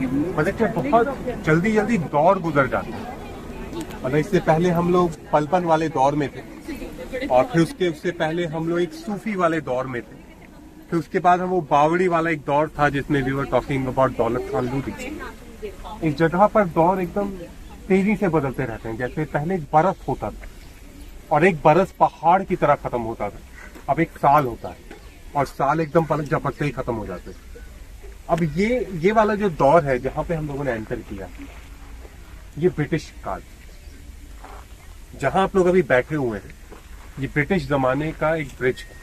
मतलब कि बहुत जल्दी जल्दी दौर गुजर जाते हैं। मतलब इससे पहले हम लोग पलपन वाले दौर में थे, और फिर उससे पहले हम लोग एक सूफी वाले दौर में थे, फिर उसके बाद हम वो बावड़ी वाला एक दौर था जिसमें वी वर टॉकिंग अबाउट दौलत खान लोधी। इस जगह पर दौर एकदम तेजी से बदलते रहते हैं। जैसे पहले एक बरस होता था, और एक बरस पहाड़ की तरह खत्म होता था, अब एक साल होता है, और साल एकदम पलक झपकते ही खत्म हो जाते हैं। अब ये वाला जो दौर है जहां पे हम लोगों ने एंटर किया, ये ब्रिटिश काल, जहां आप लोग अभी बैठे हुए हैं, ये ब्रिटिश जमाने का एक ब्रिज है।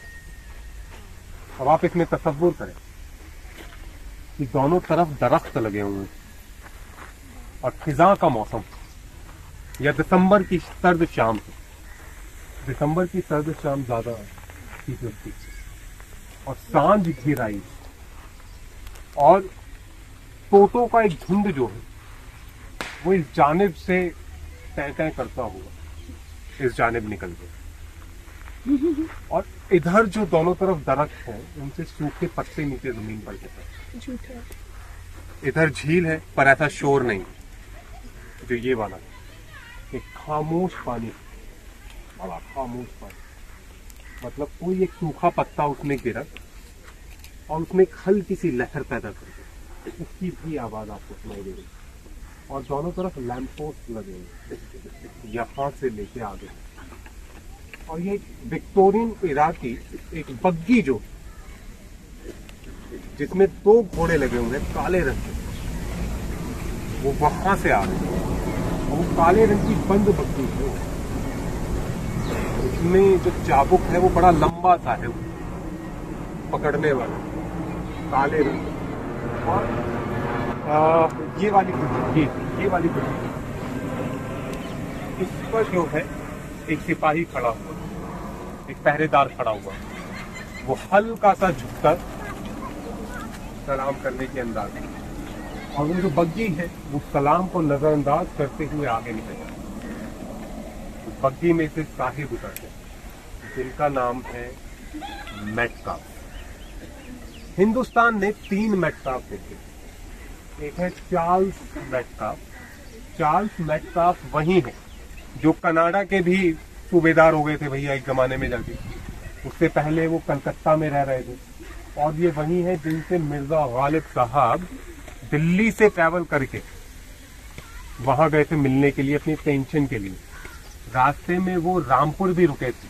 अब आप इसमें तसव्वुर करें कि दोनों तरफ दरख्त लगे हुए हैं और खिजा का मौसम, या दिसंबर की सर्द शाम है। दिसंबर की सर्द शाम ज्यादा ठीक लगती है, और सांझ घिर आई, और तोतों का एक झुंड जो है वो इस जानिब से तय तय करता हुआ इस जानिब निकल गया, और इधर जो दोनों तरफ दरख्त हैं उनसे सूखे पत्ते नीचे जमीन पर गिर रहे हैं। इधर झील है पर ऐसा शोर नहीं जो ये वाला है, एक खामोश पानी, बड़ा खामोश पानी। मतलब कोई एक सूखा पत्ता उसमें गिरा और उसमें एक हल्की सी लहर पैदा कर दी, उसकी भी आवाज आपको सुनाई दे रही। और दोनों तरफ लैंप पोस्ट लगे हुए यहाँ से लेके आगे, और ये विक्टोरियन इरा की एक बग्गी जो जिसमें 2 घोड़े लगे हुए हैं काले रंग के, वो वहां से आ रहे हैं। और वो काले रंग की बंद बग्गी है, उसमें जो चाबुक है वो बड़ा लंबा सा है, पकड़ने वाला काले रंग। और ये वाली बग्गी, इस पर जो है एक सिपाही खड़ा हुआ, एक पहरेदार खड़ा हुआ, वो हल्का सा झुककर सलाम करने के अंदाज में, और वो जो बग्गी है वो सलाम को नजरअंदाज करते हुए आगे निकल जाती है। बग्गी में से साहिब उतरते हैं जिनका नाम है मेटकाफ। हिंदुस्तान ने 3 मेटकाफ देखे। एक है चार्ल्स मेटकाफ। चार्ल्स मेटकाफ वही है जो कनाडा के भी सूबेदार हो गए थे भैया एक जमाने में जाके, उससे पहले वो कलकत्ता में रह रहे थे। और ये वही है जिनसे मिर्जा गालिब साहब दिल्ली से ट्रैवल करके वहां गए थे मिलने के लिए अपनी पेंशन के लिए। रास्ते में वो रामपुर भी रुके थे,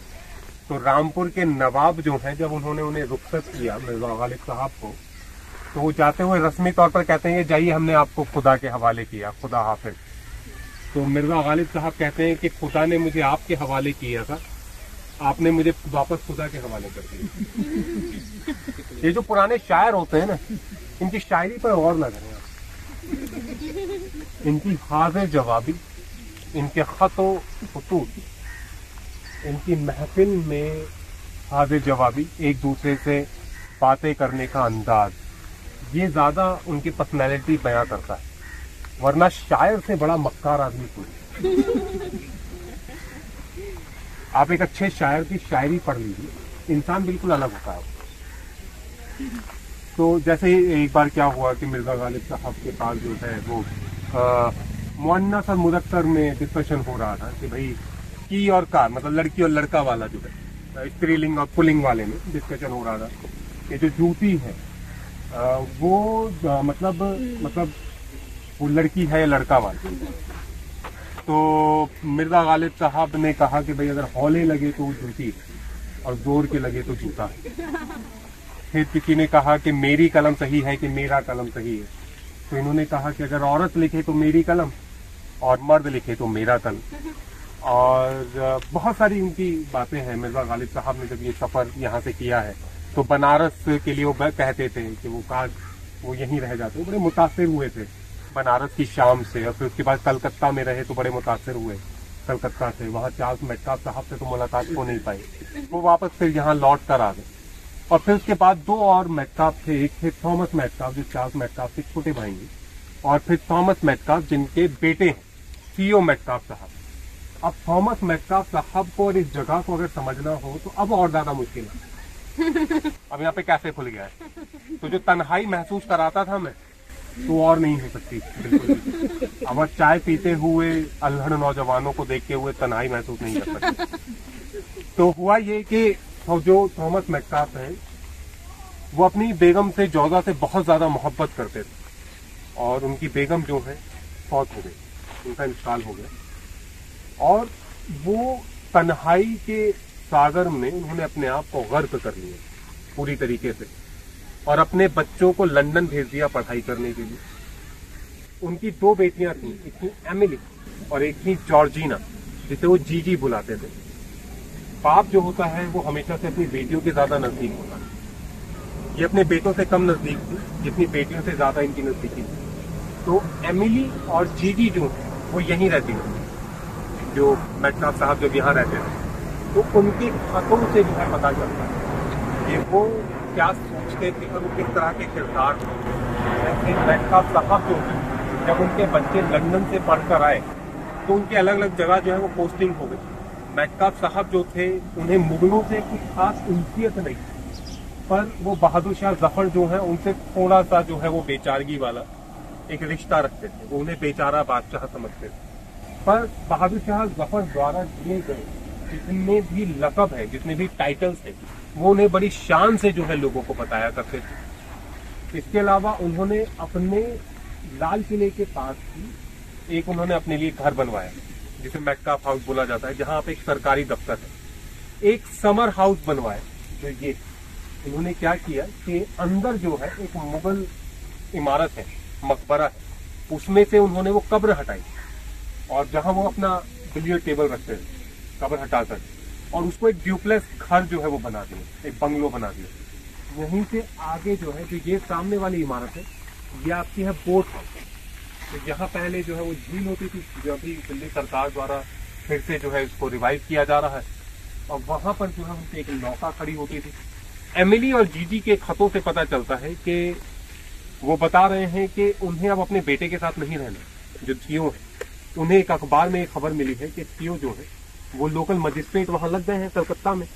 तो रामपुर के नवाब जो हैं जब उन्होंने उन्हें रुखसत किया मिर्जा गालिब साहब को, तो वो जाते हुए रस्मी तौर पर कहते हैं जाइए हमने आपको खुदा के हवाले किया, खुदा हाफिज। तो मिर्जा गालिब साहब कहते हैं कि खुदा ने मुझे आपके हवाले किया था, आपने मुझे वापस खुदा के हवाले कर दिया। ये जो पुराने शायर होते हैं ना, इनकी शायरी पर गौर न करें आप। इनकी हाज़िर जवाबी, इनके खतो खतूत, इनकी महफिल में हाज़िर जवाबी, एक दूसरे से बातें करने का अंदाज, ये ज्यादा उनकी पर्सनैलिटी बयां करता है। वरना शायर से बड़ा मक्कार आदमी कोई। आप एक अच्छे शायर की शायरी पढ़ लीजिए, इंसान बिल्कुल अलग होता है। तो जैसे एक बार क्या हुआ कि मिर्जा गालिब साहब के पास जो है वो मुअन्नस और मुज़क्कर में डिस्कशन हो रहा था कि भाई की और कार, मतलब लड़की और लड़का वाला जो है स्त्रीलिंग और पुल्लिंग वाले में डिस्कशन हो रहा था कि जो जूती है वो मतलब वो लड़की है या लड़का वाला। तो मिर्जा गालिब साहब ने कहा कि भाई अगर हौले लगे तो वो जूती है और जोर के लगे तो जूता है। फिर किसी ने कहा कि मेरी कलम सही है कि मेरा कलम सही है। तो इन्होंने कहा कि अगर औरत लिखे तो मेरी कलम और मर्द लिखे तो मेरा कलम। और बहुत सारी उनकी बातें हैं। मिर्जा गालिब साहब ने जब ये सफर यहाँ से किया है तो बनारस के लिए वो कहते थे कि वो यहीं रह जाते, बड़े मुतासिर हुए थे बनारस की शाम से। और फिर उसके बाद कलकत्ता में रहे तो बड़े मुतासिर हुए कलकत्ता से। वहाँ चार्ल्स मेटकाफ साहब से तो मुलाकात हो नहीं पाई, वो वापस फिर यहाँ लौट कर आ गए। और फिर उसके बाद 2 और मेटकाफ थे, एक थे थॉमस मेटकाफ जो चार्ल्स मेटकाफ के छोटे भाई हैं, और फिर थॉमस मेटकाफ जिनके बेटे हैं सीओ मेटकाफ साहब। अब थॉमस मेटकाफ साहब को और इस जगह को अगर समझना हो तो अब और ज्यादा मुश्किल है। अब यहाँ पे कैसे खुल गया है। तो जो तन्हाई महसूस कराता था मैं, तो और नहीं हो सकती बिल्कुल भी। अब चाय पीते हुए अल्हड़ नौजवानों को देखते हुए तन्हाई महसूस नहीं कर सकते। तो हुआ ये कि जो थॉमस मेटकाफ हैं वो अपनी बेगम से जोधा से बहुत ज्यादा मोहब्बत करते थे और उनकी बेगम जो है फौत हो गई, उनका इंतकाल हो गया और वो तन्हाई के सागर में उन्होंने अपने आप को गर्क कर लिया पूरी तरीके से और अपने बच्चों को लंदन भेज दिया पढ़ाई करने के लिए। उनकी 2 बेटियां थीं, एक थी एमिली और एक थी जॉर्जिना, जिसे वो जीजी बुलाते थे। बाप जो होता है वो हमेशा से अपनी बेटियों के ज्यादा नजदीक होता है। ये अपने बेटों से कम नजदीक थी जितनी बेटियों से ज्यादा इनकी नजदीकी थी। तो एमिली और जीजी जो वो यहीं रहती थी, जो मेटकाफ साहब जब यहाँ रहते थे तो उनके खतों से जो है पता चलता है ये वो क्या सोचते थे और वो किस तरह के किरदार थे। जैसे मेटकाफ साहब जो है जब उनके बच्चे लंदन से पढ़कर आए तो उनके अलग अलग जगह जो है वो पोस्टिंग हो गई। मेटकाफ साहब जो थे उन्हें मुगलों से कुछ खास उल्फियत नहीं, पर वो बहादुर शाह जफर जो है उनसे थोड़ा सा जो है वो बेचारगी वाला एक रिश्ता रखते थे, वो उन्हें बेचारा बादशाह समझते थे। पर बहादुर शाह जफर द्वारा दिए गए जितने भी लकब है, जितने भी टाइटल्स हैं, वो उन्हें बड़ी शान से जो है लोगों को बताया करते थे। इसके अलावा उन्होंने अपने लाल किले के पास ही एक उन्होंने अपने लिए घर बनवाया जिसे मेटकाफ हाउस बोला जाता है, जहां पे एक सरकारी दफ्तर है। एक समर हाउस बनवाया जो ये उन्होंने क्या किया कि अंदर जो है एक मुगल इमारत है, मकबरा है, उसमें से उन्होंने वो कब्र हटाई और जहां वो अपना बिलियर्ड टेबल रखते थे कब्र हटाकर, और उसको एक ड्यूप्लेक्स घर जो है वो बना दिया, एक बंगलो बना दिया। यहीं से आगे जो है जो ये सामने वाली इमारत है ये आपकी है बोट हाउस। तो यहाँ पहले जो है वो झील होती थी जो अभी दिल्ली सरकार द्वारा फिर से जो है इसको रिवाइव किया जा रहा है और वहां पर जो है उनकी एक नौका खड़ी होती थी। एमिली और जीजी के खतों से पता चलता है कि वो बता रहे हैं कि उन्हें अब अपने बेटे के साथ नहीं रहना। जो थियो है उन्हें एक अखबार में एक खबर मिली है कि थियो जो है वो लोकल मजिस्ट्रेट वहां लग गए हैं कलकत्ता में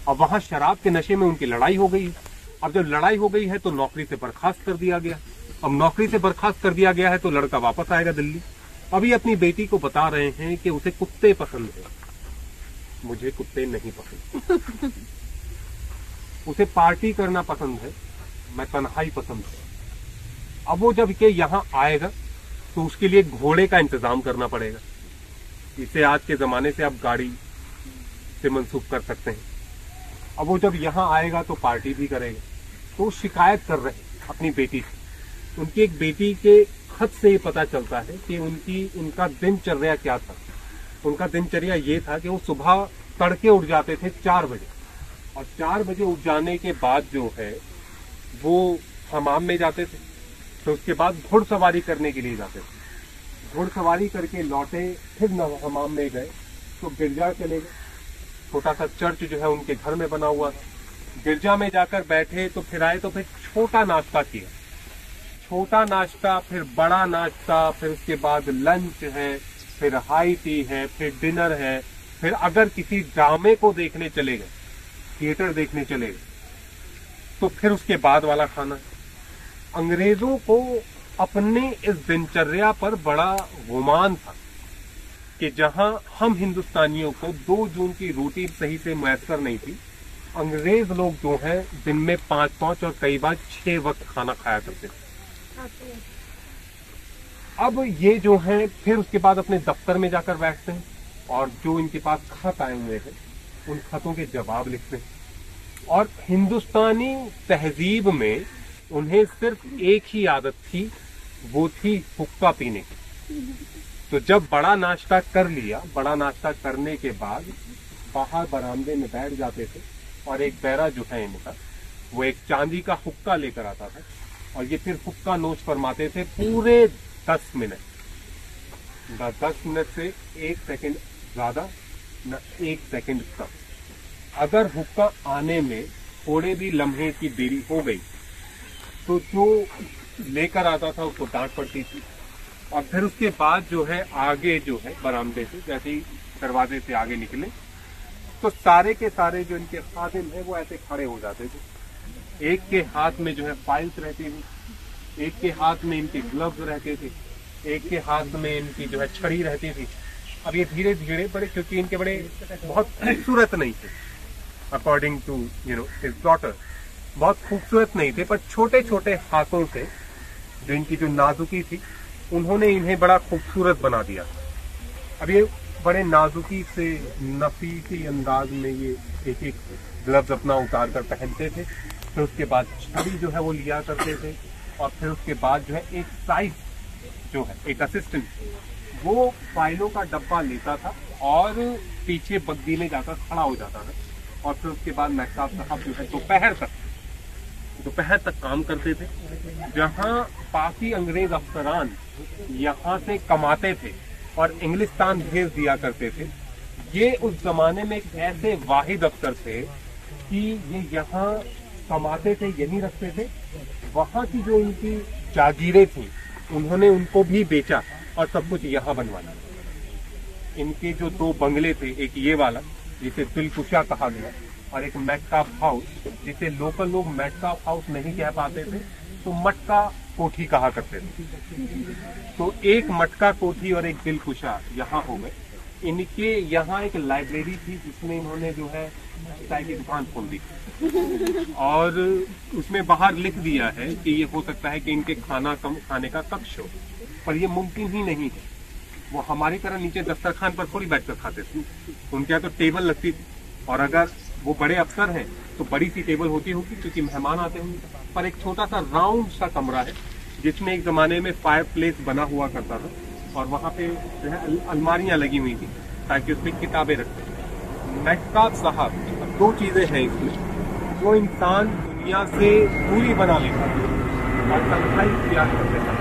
और वहां शराब के नशे में उनकी लड़ाई हो गई। अब जब लड़ाई हो गई है तो नौकरी से बर्खास्त कर दिया गया। अब नौकरी से बर्खास्त कर दिया गया है तो लड़का वापस आएगा दिल्ली। अभी अपनी बेटी को बता रहे हैं कि उसे कुत्ते पसंद है, मुझे कुत्ते नहीं पसंद। उसे पार्टी करना पसंद है, मैं तन्हाई पसंद है। अब वो जब के यहाँ आएगा तो उसके लिए घोड़े का इंतजाम करना पड़ेगा। इसे आज के जमाने से आप गाड़ी से मंसूब कर सकते हैं। अब वो जब यहाँ आएगा तो पार्टी भी करेगा। तो शिकायत कर रहे हैं अपनी बेटी से। उनकी एक बेटी के खत से ये पता चलता है कि उनका दिनचर्या क्या था। उनका दिनचर्या ये था कि वो सुबह तड़के उठ जाते थे 4 बजे और 4 बजे उठ जाने के बाद जो है वो हमाम में जाते थे। तो उसके बाद घुड़सवारी करने के लिए जाते थे। घुड़सवारी करके लौटे, फिर हमाम में गए तो गिरजा चले गए। छोटा सा चर्च जो है उनके घर में बना हुआ था। गिरजा में जाकर बैठे तो फिर आए तो फिर छोटा नाश्ता किया, छोटा नाश्ता, फिर बड़ा नाश्ता, फिर उसके बाद लंच है, फिर हाई टी है, फिर डिनर है, फिर अगर किसी ड्रामे को देखने चले गए, थिएटर देखने चले गए, तो फिर उसके बाद वाला खाना। अंग्रेजों को अपने इस दिनचर्या पर बड़ा गुमान था कि जहां हम हिंदुस्तानियों को 2 जून की रोटी सही से मैसर नहीं थी, अंग्रेज लोग जो हैं दिन में 5-5 और कई बार 6 वक्त खाना खाया करते थे। अब ये जो है फिर उसके बाद अपने दफ्तर में जाकर बैठते हैं और जो इनके पास खत आए हुए हैं उन खतों के जवाब लिखते हैं। और हिंदुस्तानी तहजीब में उन्हें सिर्फ एक ही आदत थी, वो थी हुक्का पीने की। तो जब बड़ा नाश्ता कर लिया, बड़ा नाश्ता करने के बाद बाहर बरामदे में बैठ जाते थे और एक बैरा जो है इनका वो एक चांदी का हुक्का लेकर आता था और ये फिर हुक्का नोच फरमाते थे पूरे 10 मिनट। 10 मिनट से 1 सेकंड ज्यादा न 1 सेकंड कम। अगर हुक्का आने में थोड़े भी लम्हे की देरी हो गई तो जो लेकर आता था उसको डांट पड़ती थी। और फिर उसके बाद जो है आगे जो है बरामदे से जैसे ही दरवाजे से आगे निकले तो सारे के सारे जो इनके खादिम है वो ऐसे खड़े हो जाते थे। एक के हाथ में जो है फाइल्स रहती थी, एक के हाथ में इनके ग्लव्स रहते थे, एक के हाथ में इनकी जो है छड़ी रहती थी। अब ये धीरे धीरे बड़े, क्योंकि इनके बड़े बहुत खूबसूरत नहीं थे, अकॉर्डिंग टू हिज डॉटर, बहुत खूबसूरत नहीं थे, पर छोटे छोटे हाथों से जो इनकी जो नाजुकी थी उन्होंने इन्हें बड़ा खूबसूरत बना दिया। अब ये बड़े नाजुकी से नफीसी अंदाज में ये एक एक ग्लव्स अपना उतार कर पहनते थे, फिर उसके बाद छड़ी जो है वो लिया करते थे, और फिर उसके बाद जो है एक साइज जो है एक असिस्टेंट वो फाइलों का डब्बा लेता था और पीछे बग्गी में जाकर खड़ा हो जाता था, और फिर उसके बाद महताब साहब जो है दोपहर तक काम करते थे। जहां बाकी अंग्रेज अफसरान यहाँ से कमाते थे और इंग्लिस्तान भेज दिया करते थे, ये उस जमाने में एक ऐसे वाहिद अफसर थे कि ये यहाँ कमाते थे, यहीं रखते थे। वहां की जो इनकी जागीरें थी उन्होंने उनको भी बेचा और सब कुछ यहाँ बनवा लिया। इनके जो दो बंगले थे, एक ये वाला जिसे दिलकुशा कहा गया, और एक मेटकाफ हाउस जिसे लोकल लोग मेटकाफ हाउस नहीं कह पाते थे तो मटका कोठी कहा करते थे। तो एक मटका कोठी और एक दिलकुशा यहाँ हो गए। इनके यहाँ एक लाइब्रेरी थी जिसमें इन्होंने जो है चाय की दुकान खोल दी, और उसमें बाहर लिख दिया है कि ये हो सकता है कि इनके खाने का कक्ष हो, पर ये मुमकिन ही नहीं है। वो हमारी तरह नीचे दस्तरखान पर थोड़ी बैठकर खाते थे, उनके यहाँ तो टेबल लगती थी, और अगर वो बड़े अफसर हैं तो बड़ी सी टेबल होती होगी क्योंकि मेहमान आते होंगे। पर एक छोटा सा राउंड सा कमरा है जिसमें एक जमाने में फायर प्लेस बना हुआ करता था, और वहां पे जो है अलमारियां लगी हुई थी ताकि उसमें किताबें रखें। महताब साहब, दो चीजें हैं इसमें, जो इंसान दुनिया से दूरी बना लेता था और तन्हाई किया करता था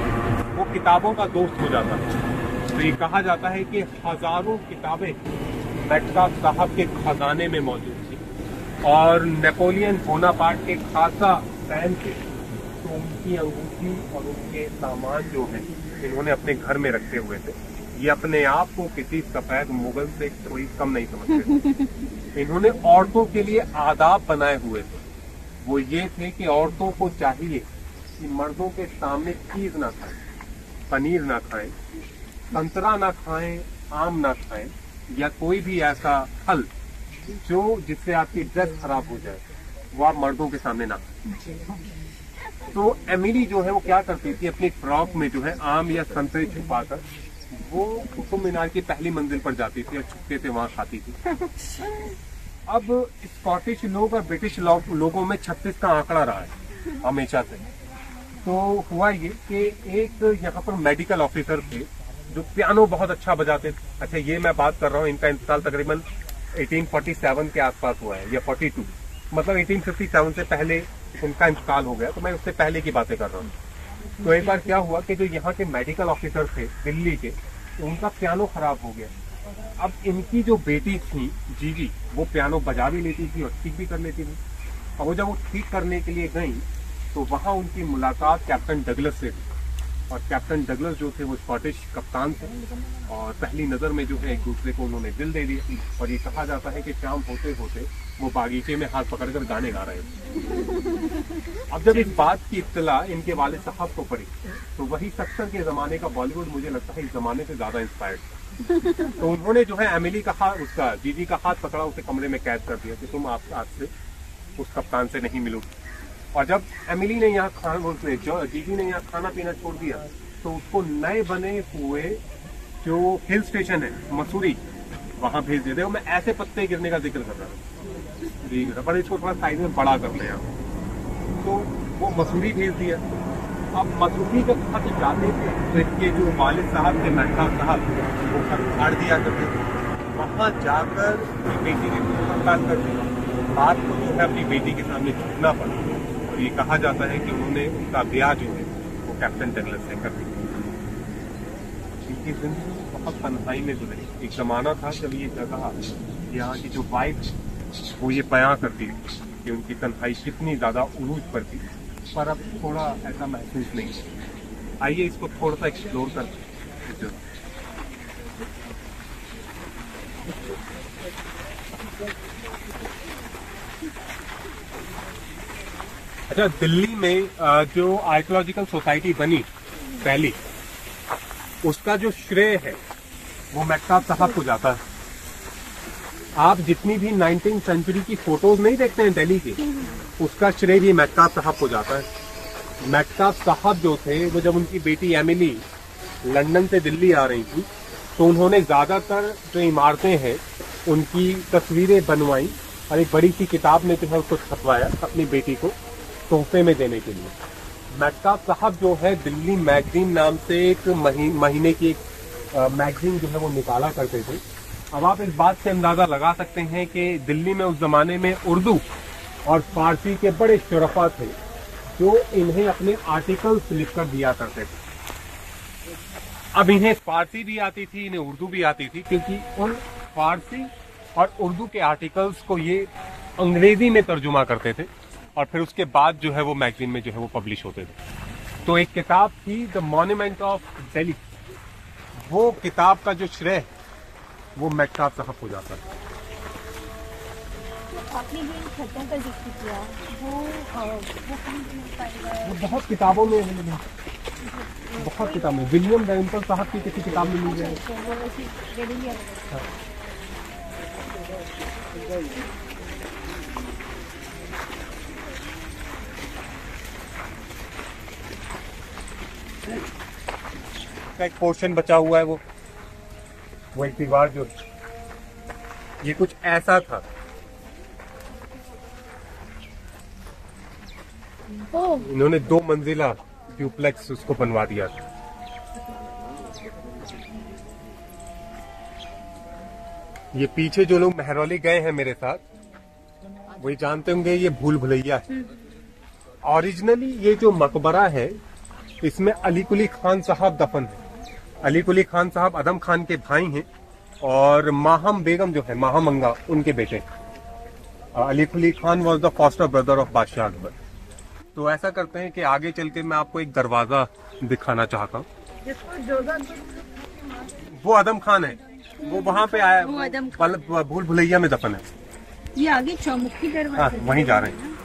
वो किताबों का दोस्त हो जाता था। तो ये कहा जाता है कि हजारों किताबें महताब साहब के खजाने में मौजूद थी, और नेपोलियन बोनापार्ट के खासा फैन थे, तो उनकी अंगूठी और उनके सामान जो है इन्होंने अपने घर में रखे हुए थे। ये अपने आप को किसी सफेद मुगल से कोई कम नहीं समझते थे। इन्होंने औरतों के लिए आदाब बनाए हुए थे, वो ये थे कि औरतों को चाहिए कि मर्दों के सामने चीज ना खाएं, पनीर ना खाएं, संतरा ना खाएं, आम ना खाएं, या कोई भी ऐसा फल जो जिससे आपकी ड्रेस खराब हो जाए वो आप मर्दों के सामने ना खाएं। तो एमिली जो है वो क्या करती थी, अपनी फ्रॉक में जो है आम या संतरे छुपाकर वो कुतुब मीनार की पहली मंजिल पर जाती थी और छुपके से वहां खाती थी। अब स्कॉटिश लोग और ब्रिटिश लोगों में 36 का आंकड़ा रहा है हमेशा से। तो हुआ ये कि एक यहाँ पर मेडिकल ऑफिसर थे जो पियानो बहुत अच्छा बजाते थे। अच्छा, ये मैं बात कर रहा हूँ, इनका इंतकाल तकरीबन 1847 के आसपास हुआ है या 42, मतलब 1857 से पहले उनका इंतकाल हो गया, तो मैं उससे पहले की बातें कर रहा हूँ। तो एक बार क्या हुआ कि जो यहाँ के मेडिकल ऑफिसर थे दिल्ली के, उनका पियानो खराब हो गया। अब इनकी जो बेटी थी जीजी, वो पियानो बजा भी लेती थी और ठीक भी कर लेती थी। अब वो जब वो ठीक करने के लिए गई तो वहां उनकी मुलाकात कैप्टन डगलस से हुई, और कैप्टन डगलस जो थे वो स्कॉटिश कप्तान थे, और पहली नजर में जो है एक दूसरे को उन्होंने दिल दे दिया। और ये कहा जाता है कि शाम होते होते वो बागीचे में हाथ पकड़कर गाने गा रहे थे। अब जब इस बात की इत्तला इनके वाले साहब को पड़ी तो वही सक्सर के जमाने का बॉलीवुड मुझे लगता है इस जमाने से ज्यादा इंस्पायर्ड था। तो उन्होंने जो है एमिली का हाथ, उसका जीजी का हाथ पकड़ा, उसे कमरे में कैद कर दिया कि तुम आप आज से उस कप्तान से नहीं मिलोगे। और जब एमिली ने यहाँ जीजी ने यहाँ खाना पीना छोड़ दिया तो उसको नए बने हुए जो हिल स्टेशन है मसूरी, वहां भेज देते। मैं ऐसे पत्ते गिरने का जिक्र कर रहा हूँ, पर इसको थोड़ा साइज में बड़ा कर लिया, तो वो मसूरी भेज दिया। अब मसूरी जब खत जाते थे तो इनके जो वालिद साहब थे महताब साहब, वो खत फाड़ दिया करते थे। वहां जाकर अपनी बेटी ने मुलाकात कर दी, बात को जो है अपनी बेटी के सामने झुकना पड़ा, और ये कहा जाता है कि उन्होंने उनका ब्याह जो है वो कैप्टन डगलस से कर दिया। इनकी जिंदगी बहुत तन्हाई में गुजरी। एक जमाना था जब ये जगह, यहाँ की जो वाइफ वो ये बयां करती थी कि उनकी तन्हाई कितनी ज्यादा उरूज पर थी, पर अब थोड़ा ऐसा महसूस नहीं है। आइए इसको थोड़ा सा एक्सप्लोर करते हैं। अच्छा, दिल्ली में जो आर्कियोलॉजिकल सोसाइटी बनी पहली, उसका जो श्रेय है वो मेहताब साहब को जाता है। आप जितनी भी 19वीं सेंचुरी की फोटोज नहीं देखते हैं दिल्ली की, उसका श्रेय भी मेहताब साहब को जाता है। मेहताब साहब जो थे वो जब उनकी बेटी एमिली लंदन से दिल्ली आ रही थी तो उन्होंने ज्यादातर जो इमारतें हैं उनकी तस्वीरें बनवाई और एक बड़ी सी किताब में जो है उसको छपवाया अपनी बेटी को तोहफे में देने के लिए। मेहताब साहब जो है दिल्ली मैगजीन नाम से एक महीने की एक मैगजीन जो है वो निकाला करते थे। अब आप इस बात से अंदाजा लगा सकते हैं कि दिल्ली में उस जमाने में उर्दू और फारसी के बड़े शुरफा थे जो इन्हें अपने आर्टिकल्स लिखकर दिया करते थे। अब इन्हें फारसी भी आती थी, इन्हें उर्दू भी आती थी, क्योंकि उन फारसी और उर्दू के आर्टिकल्स को ये अंग्रेजी में तर्जुमा करते थे और फिर उसके बाद जो है वो मैगजीन में जो है वो पब्लिश होते थे। तो एक किताब थी द मॉन्यूमेंट ऑफ दिल्ली, वो किताब का जो श्रेय वो मेहताब साहब हो जाता है। आपने जो खतों का जिक्र किया वो कहाँ मिल पाएगा? वो बहुत किताबों में अवेलेबल है, बहुत किताब में। विलियम डैलिम्पल साहब की किसी किताब में मिल जाएगी। का एक पोर्शन बचा हुआ है, वो एक दीवार जो ये कुछ ऐसा था। इन्होंने 2 मंजिला ड्यूप्लेक्स उसको बनवा दिया था। ये पीछे जो लोग मेहरौली गए हैं मेरे साथ, वही जानते होंगे ये भूल भुलैया है। ओरिजिनली ये जो मकबरा है इसमें अली कुली खान साहब दफन है। अली कुली खान साहब अदम खान के भाई हैं और माहम बेगम जो है, महामंगा, उनके बेटे। Ali Quli Khan was the foster brother of Badshah Akbar. तो ऐसा करते हैं कि आगे चल के मैं आपको एक दरवाजा दिखाना चाहता हूँ। वो अदम खान है, वो वहाँ पे आया, भूल भुलैया में दफन है। ये आगे चौमुखी दरवाजा, हाँ, वहीं जा रहे हैं।